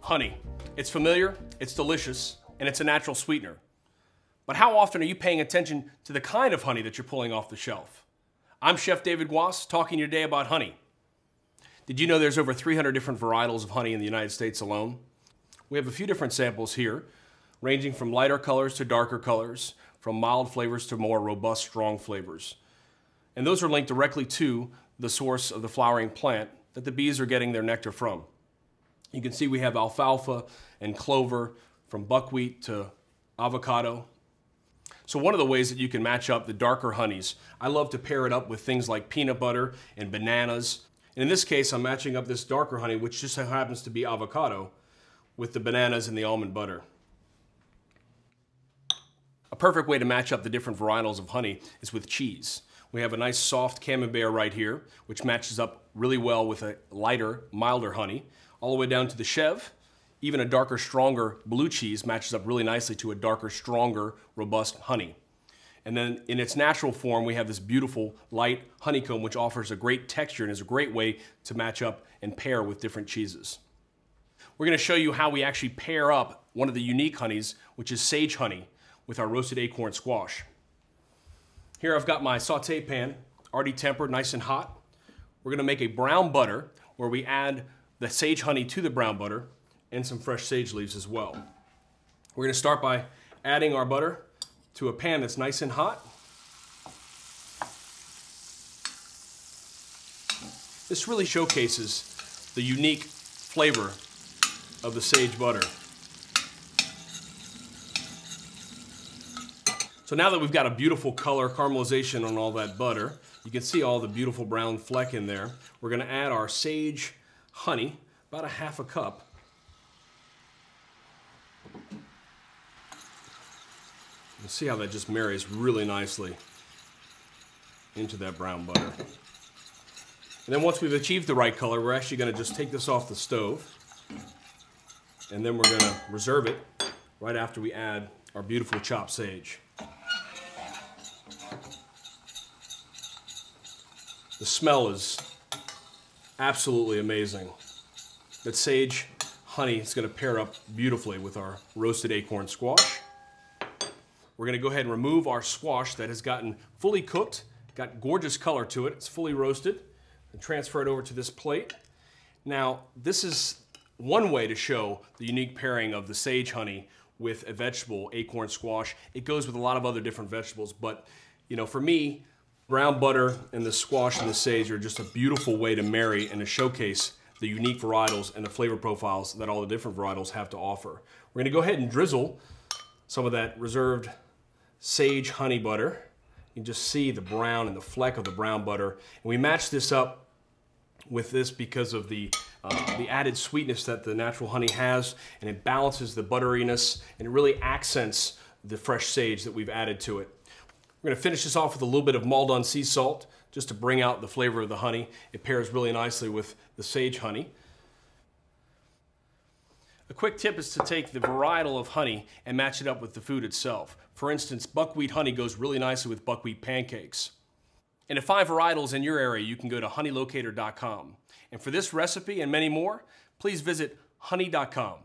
Honey. It's familiar, it's delicious, and it's a natural sweetener. But how often are you paying attention to the kind of honey that you're pulling off the shelf? I'm Chef David Guas, talking to you today about honey. Did you know there's over 300 different varietals of honey in the United States alone? We have a few different samples here, ranging from lighter colors to darker colors, from mild flavors to more robust, strong flavors. And those are linked directly to the source of the flowering plant that the bees are getting their nectar from. You can see we have alfalfa and clover, from buckwheat to avocado. So one of the ways that you can match up the darker honeys, I love to pair it up with things like peanut butter and bananas. And in this case, I'm matching up this darker honey, which just so happens to be avocado, with the bananas and the almond butter. A perfect way to match up the different varietals of honey is with cheese. We have a nice soft camembert right here, which matches up really well with a lighter, milder honey, all the way down to the chèvre. Even a darker, stronger blue cheese matches up really nicely to a darker, stronger, robust honey. And then in its natural form, we have this beautiful light honeycomb, which offers a great texture and is a great way to match up and pair with different cheeses. We're going to show you how we actually pair up one of the unique honeys, which is sage honey, with our roasted acorn squash. Here I've got my saute pan, already tempered, nice and hot. We're going to make a brown butter where we add the sage honey to the brown butter and some fresh sage leaves as well. We're going to start by adding our butter to a pan that's nice and hot. This really showcases the unique flavor of the sage butter. So now that we've got a beautiful color caramelization on all that butter, you can see all the beautiful brown fleck in there. We're going to add our sage honey, about a half a cup. You see how that just marries really nicely into that brown butter. And then once we've achieved the right color, we're actually going to just take this off the stove, and then we're going to reserve it right after we add our beautiful chopped sage. The smell is absolutely amazing. That sage honey is going to pair up beautifully with our roasted acorn squash. We're going to go ahead and remove our squash that has gotten fully cooked, got gorgeous color to it, it's fully roasted, and transfer it over to this plate. Now, this is one way to show the unique pairing of the sage honey with a vegetable, acorn squash. It goes with a lot of other different vegetables, but you know, for me, brown butter and the squash and the sage are just a beautiful way to marry and to showcase the unique varietals and the flavor profiles that all the different varietals have to offer. We're going to go ahead and drizzle some of that reserved sage honey butter. You can just see the brown and the fleck of the brown butter. And we match this up with this because of the added sweetness that the natural honey has, and it balances the butteriness and it really accents the fresh sage that we've added to it. We're going to finish this off with a little bit of Maldon sea salt just to bring out the flavor of the honey. It pairs really nicely with the sage honey. A quick tip is to take the varietal of honey and match it up with the food itself. For instance, buckwheat honey goes really nicely with buckwheat pancakes. And to find varietals in your area, you can go to honeylocator.com. And for this recipe and many more, please visit honey.com.